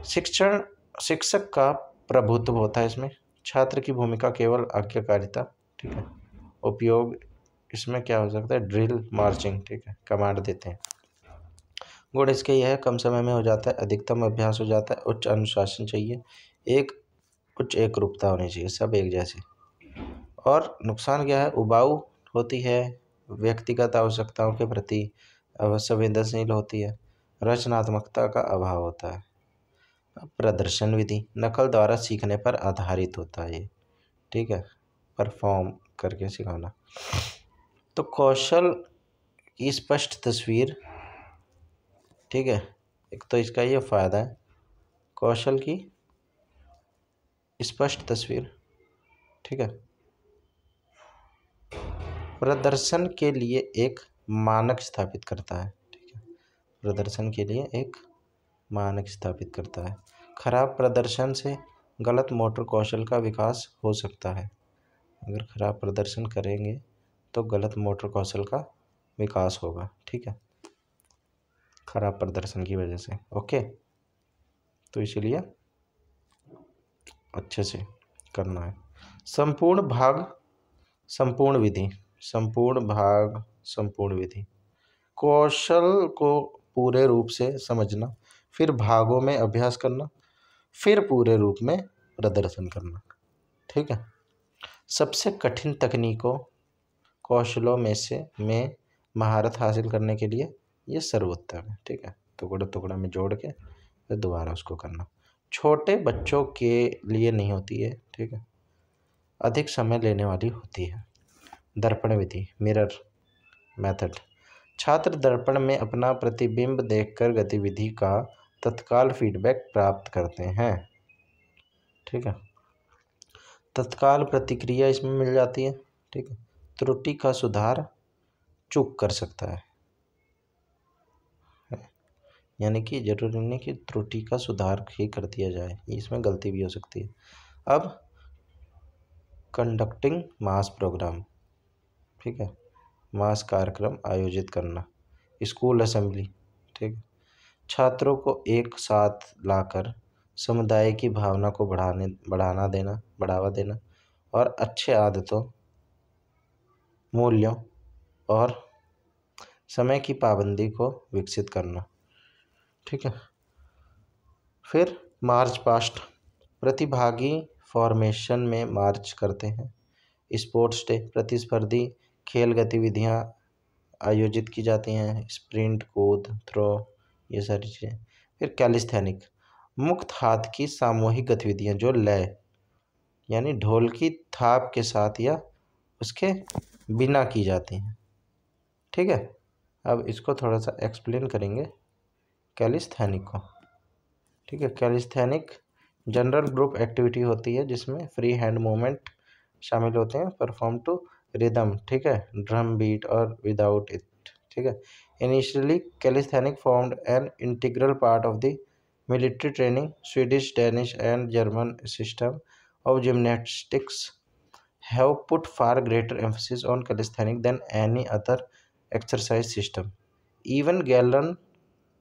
शिक्षक का प्रभुत्व होता है इसमें, छात्र की भूमिका केवल आज्ञाकारिता, ठीक है। उपयोग इसमें क्या हो सकता है, ड्रिल, मार्चिंग, ठीक है, कमांड देते हैं। गुण इसके यह है, कम समय में हो जाता है, अधिकतम अभ्यास हो जाता है, उच्च अनुशासन चाहिए, उच्च एकरूपता होनी चाहिए, सब एक जैसे। और नुकसान क्या है, उबाऊ होती है, व्यक्तिगत आवश्यकताओं के प्रति संवेदनशील होती है, रचनात्मकता का अभाव होता है। प्रदर्शन विधि, नकल द्वारा सीखने पर आधारित होता है ये, ठीक है, परफॉर्म करके सिखाना। तो कौशल की स्पष्ट तस्वीर, ठीक है, एक तो इसका ये फायदा है, कौशल की स्पष्ट तस्वीर, ठीक है, प्रदर्शन के लिए एक मानक स्थापित करता है, ठीक है, प्रदर्शन के लिए एक मानक स्थापित करता है। खराब प्रदर्शन से गलत मोटर कौशल का विकास हो सकता है, अगर खराब प्रदर्शन करेंगे तो गलत मोटर कौशल का विकास होगा, ठीक है, खराब प्रदर्शन की वजह से। ओके, तो इसीलिए अच्छे से करना है। संपूर्ण भाग संपूर्ण विधि, संपूर्ण भाग संपूर्ण विधि, कौशल को पूरे रूप से समझना, फिर भागों में अभ्यास करना, फिर पूरे रूप में प्रदर्शन करना, ठीक है। सबसे कठिन तकनीकों कौशलों में महारत हासिल करने के लिए ये सर्वोत्तम है, ठीक है। टुकड़ा टुकड़ा में जोड़ के फिर दोबारा उसको करना। छोटे बच्चों के लिए नहीं होती है, ठीक है, अधिक समय लेने वाली होती है। दर्पण विधि, मिरर मेथड, छात्र दर्पण में अपना प्रतिबिंब देखकर गतिविधि का तत्काल फीडबैक प्राप्त करते हैं, ठीक है। तत्काल प्रतिक्रिया इसमें मिल जाती है। ठीक है, त्रुटि का सुधार चूक कर सकता है, यानी कि जरूरी नहीं कि त्रुटि का सुधार ही कर दिया जाए, इसमें गलती भी हो सकती है। अब कंडक्टिंग मास प्रोग्राम, ठीक है, मास कार्यक्रम आयोजित करना, स्कूल असेंबली, ठीक है, छात्रों को एक साथ लाकर समुदाय की भावना को बढ़ावा देना और अच्छे आदतों, मूल्यों और समय की पाबंदी को विकसित करना। ठीक है, फिर मार्च पास्ट, प्रतिभागी फॉर्मेशन में मार्च करते हैं। स्पोर्ट्स डे, प्रतिस्पर्धी खेल गतिविधियां आयोजित की जाती हैं, स्प्रिंट, कूद, थ्रो, ये सारी चीज़ें। फिर कैलिस्थेनिक, मुक्त हाथ की सामूहिक गतिविधियां जो लय यानी ढोल की थाप के साथ या उसके बिना की जाती हैं। ठीक है, अब इसको थोड़ा सा एक्सप्लेन करेंगे कैलिस्थेनिक को। ठीक है, कैलिस्थेनिक जनरल ग्रुप एक्टिविटी होती है जिसमें फ्री हैंड मूवमेंट शामिल होते हैं, परफॉर्म टू रिदम, ठीक है, ड्रम बीट और विदाउट इट। ठीक है, initially calisthenic formed an integral part of the military training Swedish, Danish and German system of gymnastics have put far greater emphasis on calisthenics than any other exercise system. Even Galen,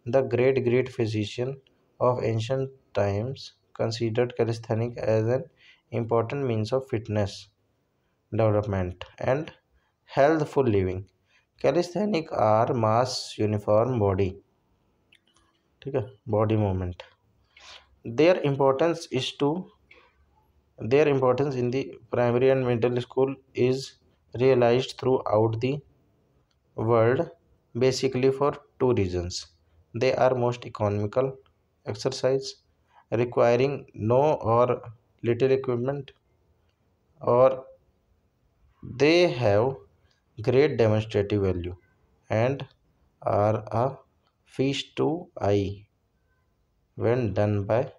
the great physician of ancient times, considered calisthenics as an important means of fitness development and healthful living. Calisthenics are mass uniform body, ठीक है, body movement. Their importance in the primary and middle school is realized throughout the world basically for two reasons. They are most economical exercise requiring no or little equipment, or they have great demonstrative value and are a feast to eye when done by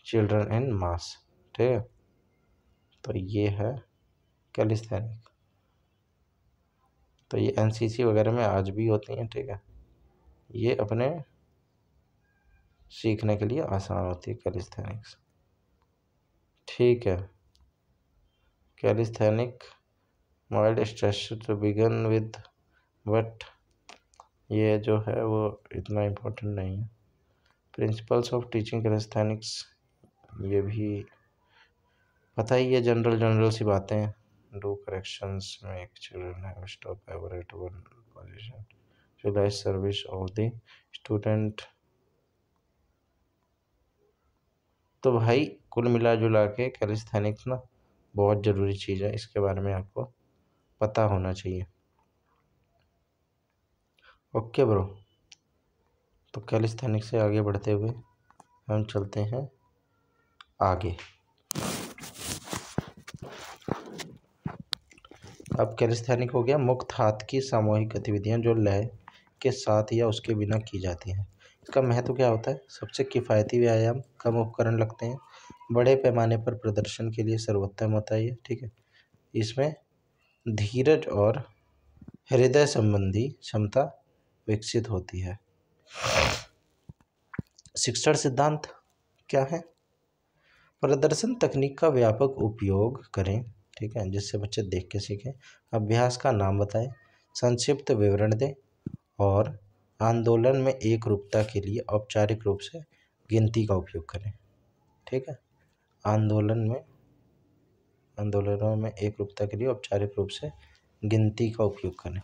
children in mass. ठीक है, तो ये है calisthenic. तो ये NCC वगैरह में आज भी होती हैं। ठीक है, ये अपने सीखने के लिए आसान होती है कैलिस्थेनिक्स। ठीक है, calisthenic mild stress to begin with, but ये जो है वो इतना इम्पोर्टेंट नहीं है। प्रिंसिपल्स ऑफ टीचिंग कैलिस्थेनिक्स, ये भी पता ही है, जनरल सी बातें हैं। Do corrections, make children have stop ever at one position, realise service of the student. तो भाई कुल मिला जुला के कैलिस्थेनिक्स ना बहुत ज़रूरी चीज़ है, इसके बारे में आपको पता होना चाहिए। ओके ब्रो, तो कैलिस्थेनिक्स से आगे बढ़ते हुए हम चलते हैं आगे। अब कैलिस्थेनिक हो गया मुक्त हाथ की सामूहिक गतिविधियां जो लय के साथ या उसके बिना की जाती हैं। इसका महत्व क्या होता है? सबसे किफ़ायती व्यायाम, कम उपकरण लगते हैं, बड़े पैमाने पर प्रदर्शन के लिए सर्वोत्तम होता है ये। ठीक है, इसमें धीरज और हृदय संबंधी क्षमता विकसित होती है। शिक्षण सिद्धांत क्या है? प्रदर्शन तकनीक का व्यापक उपयोग करें, ठीक है, जिससे बच्चे देख के सीखें। अभ्यास का नाम बताएं, संक्षिप्त विवरण दें और आंदोलन में एक रूपता के लिए औपचारिक रूप से गिनती का उपयोग करें। ठीक है, आंदोलनों में एक रूपता के लिए औपचारिक रूप से गिनती का उपयोग करें।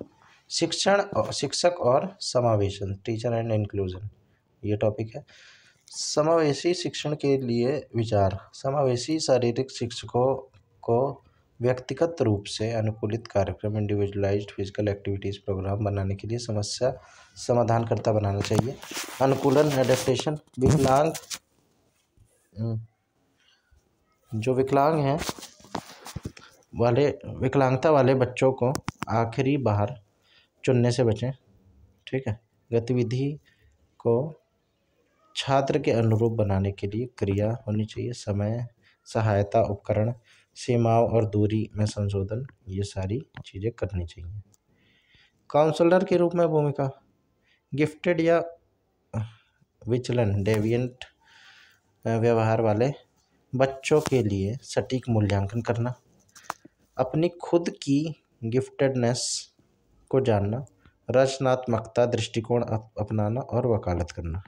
शिक्षक और समावेशन, टीचर एंड इंक्लूजन, ये टॉपिक है। समावेशी शिक्षण के लिए विचार, समावेशी शारीरिक शिक्षकों को व्यक्तिगत रूप से अनुकूलित कार्यक्रम, इंडिविजुअलाइज्ड फिजिकल एक्टिविटीज़ प्रोग्राम बनाने के लिए समस्या समाधानकर्ता बनाना चाहिए। अनुकूलन, एडेप्टेशन, विकलांगता वाले बच्चों को आखिरी बार चुनने से बचें। ठीक है, गतिविधि को छात्र के अनुरूप बनाने के लिए क्रिया होनी चाहिए। समय, सहायता उपकरण, सीमाओं और दूरी में संशोधन, ये सारी चीज़ें करनी चाहिए। काउंसलर के रूप में भूमिका, गिफ्टेड या विचलन डेविएंट व्यवहार वाले बच्चों के लिए सटीक मूल्यांकन करना, अपनी खुद की गिफ्टेडनेस को जानना, रचनात्मकता दृष्टिकोण अपनाना और वकालत करना।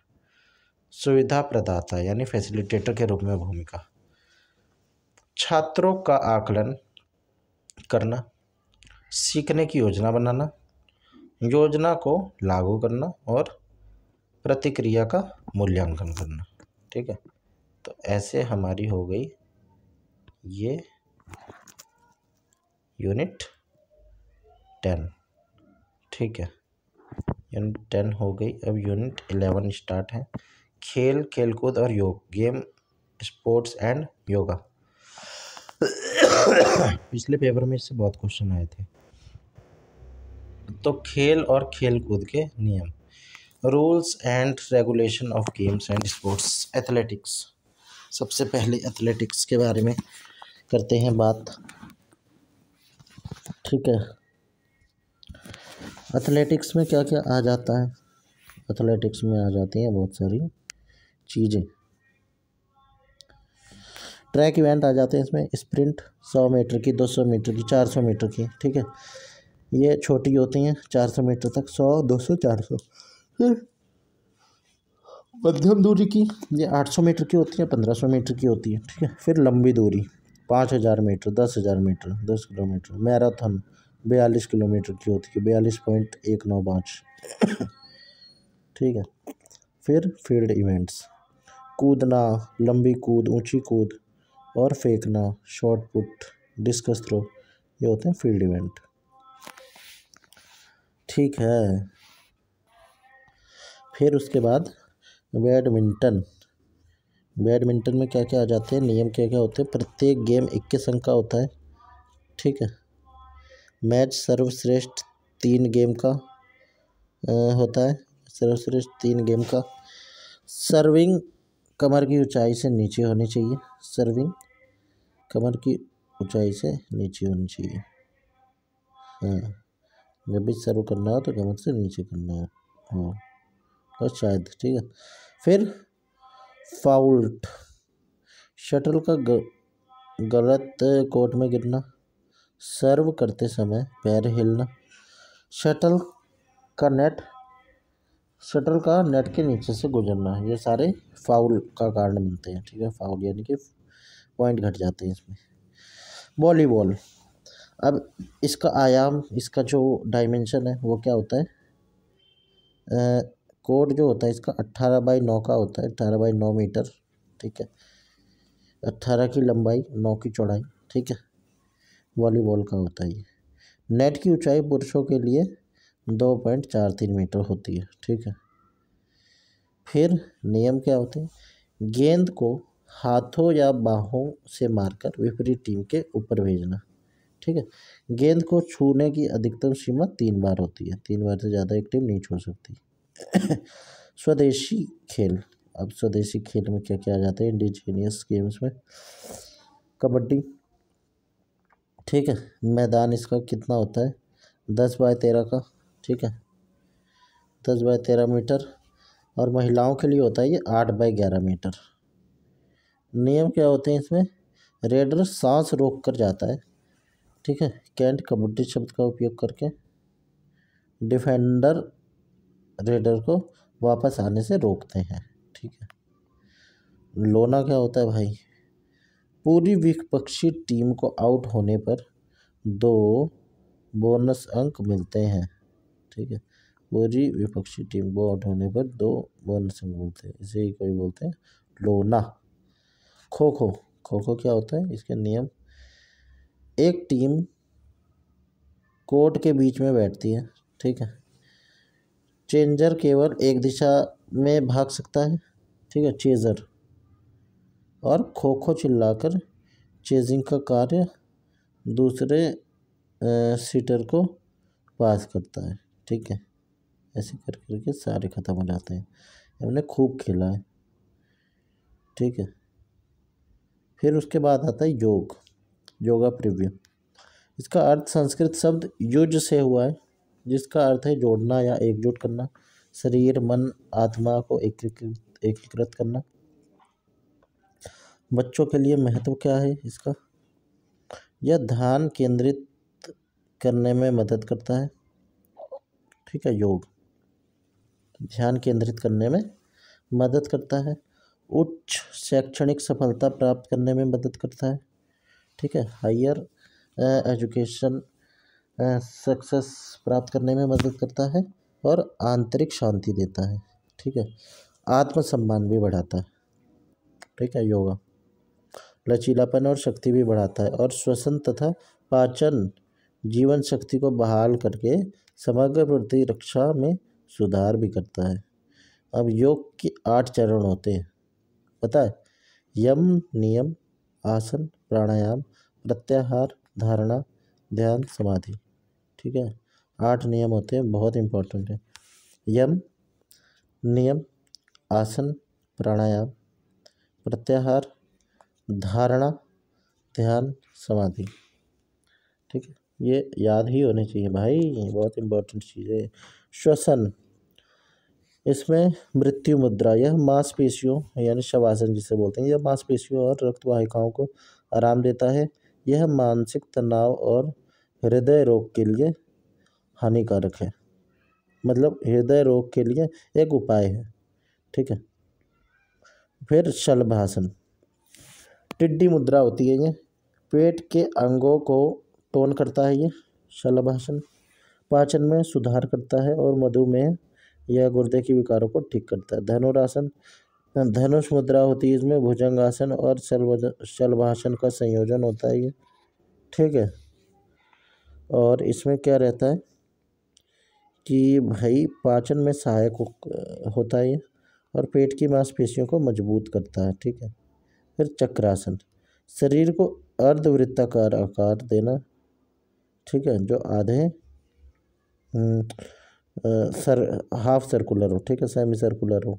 सुविधा प्रदाता यानी फैसिलिटेटर के रूप में भूमिका, छात्रों का आकलन करना, सीखने की योजना बनाना, योजना को लागू करना और प्रतिक्रिया का मूल्यांकन करना। ठीक है, तो ऐसे हमारी हो गई ये यूनिट 10। ठीक है, यूनिट 10 हो गई। अब यूनिट 11 स्टार्ट है, खेल, खेलकूद और योग, गेम, स्पोर्ट्स एंड योगा। पिछले पेपर में इससे बहुत क्वेश्चन आए थे। तो खेल और खेलकूद के नियम, rules and regulation of games and sports. Athletics, सबसे पहले एथलेटिक्स के बारे में करते हैं बात। ठीक है, एथलेटिक्स में क्या क्या आ जाता है? एथलेटिक्स में आ जाती हैं बहुत सारी चीज़ें। ट्रैक इवेंट आ जाते हैं इसमें, स्प्रिंट 100 मीटर की, 200 मीटर की, 400 मीटर की। ठीक है, ये छोटी होती हैं 400 मीटर तक, 100, 200, 400। मध्यम दूरी की ये 800 मीटर की होती है, 1500 मीटर की होती है। ठीक है, फिर लंबी दूरी 5000 metre, 10,000 metre, 10 kilometre. Marathon 42 kilometre की होती है, 42.195। ठीक है, फिर फील्ड इवेंट्स, कूदना, लंबी कूद, ऊंची कूद और फेंकना, शॉट पुट, डिस्कस थ्रो, ये होते हैं फील्ड इवेंट। ठीक है, फिर उसके बाद बैडमिंटन। बैडमिंटन में क्या क्या आ जाते हैं, नियम क्या क्या होते हैं? प्रत्येक गेम 21 अंक का होता है। ठीक है, मैच सर्वश्रेष्ठ 3 गेम का होता है, सर्वश्रेष्ठ 3 गेम का। सर्विंग कमर की ऊंचाई से नीचे होनी चाहिए, सर्विंग कमर की ऊंचाई से नीचे होनी चाहिए। हाँ, जब भी सर्व करना हो तो कमर से नीचे करना हो और शायद। ठीक है, फिर फाउल्ट, शटल का गलत कोर्ट में गिरना, सर्व करते समय पैर हिलना, शटल का नेट के नीचे से गुजरना, ये सारे फाउल का कारण बनते हैं। ठीक है, फाउल यानी कि पॉइंट घट जाते हैं इसमें। वॉलीबॉल, अब इसका आयाम, इसका जो डायमेंशन है वो क्या होता है? कोर्ट जो होता है इसका 18x9 का होता है, 18x9 मीटर। ठीक है, 18 की लंबाई, 9 की चौड़ाई। ठीक है, वॉलीबॉल का होता है ये। नेट की ऊंचाई पुरुषों के लिए 2.43 मीटर होती है। ठीक है, फिर नियम क्या होते हैं? गेंद को हाथों या बाहों से मारकर विपरीत टीम के ऊपर भेजना। ठीक है, गेंद को छूने की अधिकतम सीमा 3 बार होती है, 3 बार से ज़्यादा एक टीम नहीं छू सकती। स्वदेशी खेल, अब स्वदेशी खेल में क्या क्या आ जाता है? इंडिजीनियस गेम्स में कबड्डी। ठीक है, मैदान इसका कितना होता है? 10x13 का। ठीक है, 10x13 मीटर। और महिलाओं के लिए होता है ये 8x11 मीटर। नियम क्या होते हैं इसमें? रेडर सांस रोक कर जाता है। ठीक है, कैंट कबड्डी शब्द का उपयोग करके डिफेंडर रेडर को वापस आने से रोकते हैं। ठीक है, लोना क्या होता है भाई? पूरी विपक्षी टीम को आउट होने पर 2 बोनस अंक मिलते हैं। ठीक है, पूरी विपक्षी टीम को आउट होने पर 2 बोनस अंक मिलते हैं, इसे ही कोई बोलते हैं लोना। खो खो, खो खो क्या होता है? इसके नियम, एक टीम कोर्ट के बीच में बैठती है। ठीक है, चेंजर केवल एक दिशा में भाग सकता है। ठीक है, चेजर। और खो खो चिल्लाकर चेजिंग का कार्य दूसरे सीटर को पास करता है। ठीक है, ऐसे कर करके सारे ख़त्म हो जाते हैं। हमने खूब खेला है। ठीक है, फिर उसके बाद आता है योग। योगा प्रिव्यू। इसका अर्थ संस्कृत शब्द युज से हुआ है, जिसका अर्थ है जोड़ना या एकजुट करना, शरीर मन आत्मा को एकीकृत करना। बच्चों के लिए महत्व क्या है इसका? यह ध्यान केंद्रित करने में मदद करता है। ठीक है, योग ध्यान केंद्रित करने में मदद करता है। उच्च शैक्षणिक सफलता प्राप्त करने में मदद करता है। ठीक है, हायर एजुकेशन सक्सेस प्राप्त करने में मदद करता है और आंतरिक शांति देता है। ठीक है, आत्मसम्मान भी बढ़ाता है। ठीक है, योगा लचीलापन और शक्ति भी बढ़ाता है और श्वसन तथा पाचन जीवन शक्ति को बहाल करके समग्र प्रतिरक्षा में सुधार भी करता है। अब योग के 8 चरण होते हैं, पता है? यम नियम आसन प्राणायाम प्रत्याहार धारणा ध्यान समाधि। ठीक है, 8 नियम होते हैं, बहुत इंपॉर्टेंट है। यम नियम आसन प्राणायाम प्रत्याहार धारणा ध्यान समाधि। ठीक है, ये याद ही होने चाहिए भाई, बहुत इंपॉर्टेंट चीज़ है। श्वसन, इसमें मृत्यु मुद्रा, यह मांसपेशियों यानी शवासन जिसे बोलते हैं, यह मांसपेशियों और रक्त वाहिकाओं को आराम देता है। यह मानसिक तनाव और हृदय रोग के लिए हानिकारक है, मतलब हृदय रोग के लिए एक उपाय है। ठीक है, फिर शलभासन, टिड्डी मुद्रा होती है, ये पेट के अंगों को टोन करता है। ये शलभासन पाचन में सुधार करता है और मधुमेह या गुर्दे की विकारों को ठीक करता है। धनुरासन, धनुष मुद्रा होती है, इसमें भुजंगासन और शलभासन का संयोजन होता है ये। ठीक है, और इसमें क्या रहता है कि भाई पाचन में सहायक होता है ये और पेट की मांसपेशियों को मजबूत करता है। ठीक है, फिर चक्रासन, शरीर को अर्धवृत्ताकार आकार देना। ठीक है, जो आधे हाफ सर्कुलर हो, ठीक है, सेमी सर्कुलर हो।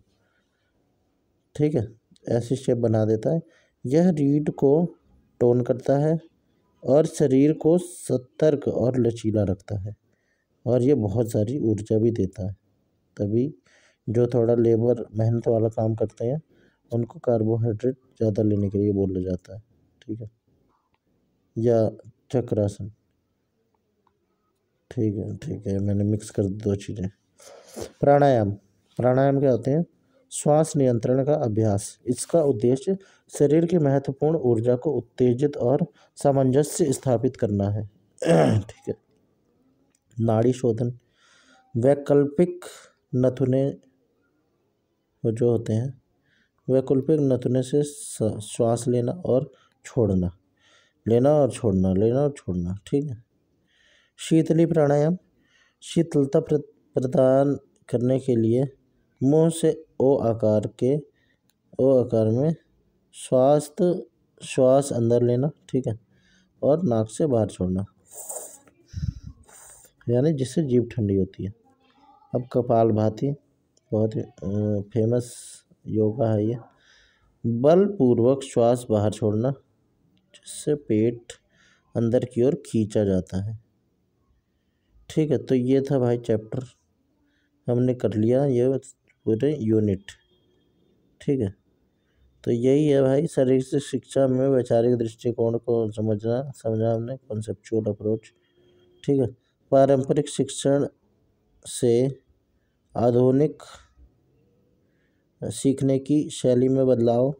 ठीक है, ऐसी शेप बना देता है। यह रीढ़ को टोन करता है और शरीर को सतर्क और लचीला रखता है और ये बहुत सारी ऊर्जा भी देता है। तभी जो थोड़ा लेबर मेहनत वाला काम करते हैं उनको कार्बोहाइड्रेट ज़्यादा लेने के लिए बोला जाता है। ठीक है, या चक्रासन। ठीक है, मैंने मिक्स कर दी 2 चीज़ें। प्राणायाम, प्राणायाम क्या होते हैं? श्वास नियंत्रण का अभ्यास। इसका उद्देश्य शरीर की महत्वपूर्ण ऊर्जा को उत्तेजित और सामंजस्य स्थापित करना है। ठीक है, नाड़ी शोधन, वैकल्पिक नथुने जो होते हैं, वैकल्पिक नथुने से श्वास लेना और छोड़ना, लेना और छोड़ना, लेना और छोड़ना। ठीक है, शीतली प्राणायाम, शीतलता प्रदान करने के लिए मुंह से ओ आकार में श्वास अंदर लेना। ठीक है, और नाक से बाहर छोड़ना, यानी जिससे जीभ ठंडी होती है। अब कपालभाति, बहुत फेमस योगा है ये। बलपूर्वक श्वास बाहर छोड़ना जिससे पेट अंदर की ओर खींचा जाता है। ठीक है, तो ये था भाई चैप्टर, हमने कर लिया ये पूरे यूनिट। ठीक है, तो यही है भाई शारीरिक शिक्षा में वैचारिक दृष्टिकोण को समझा हमने, कॉन्सेप्चुअल अप्रोच। ठीक है, पारंपरिक शिक्षण से आधुनिक सीखने की शैली में बदलाव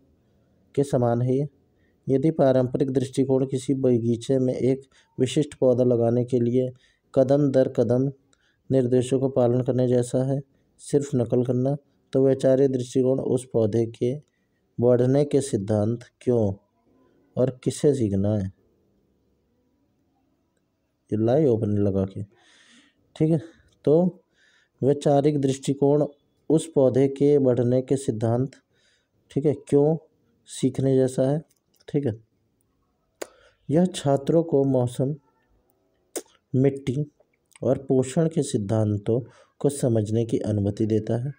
के समान है। यदि पारंपरिक दृष्टिकोण किसी बगीचे में एक विशिष्ट पौधा लगाने के लिए कदम दर कदम निर्देशों का पालन करने जैसा है, सिर्फ नकल करना, तो वैचारिक दृष्टिकोण उस पौधे के बढ़ने के सिद्धांत क्यों और किसे सीखना है, लाई ओपन लगा के। ठीक है, तो वैचारिक दृष्टिकोण उस पौधे के बढ़ने के सिद्धांत, ठीक है, क्यों सीखने जैसा है। ठीक है, यह छात्रों को मौसम, मिट्टी और पोषण के सिद्धांतों को समझने की अनुमति देता है,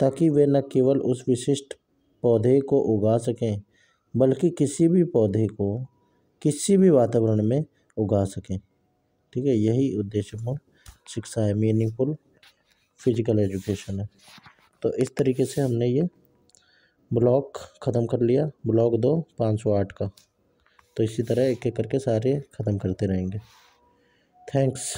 ताकि वे न केवल उस विशिष्ट पौधे को उगा सकें बल्कि किसी भी पौधे को किसी भी वातावरण में उगा सकें। ठीक है, यही उद्देश्यपूर्ण शिक्षा है, मीनिंगफुल फिजिकल एजुकेशन है। तो इस तरीके से हमने ये ब्लॉक ख़त्म कर लिया, ब्लॉक 2 508 का। तो इसी तरह एक एक करके सारे ख़त्म करते रहेंगे। थैंक्स।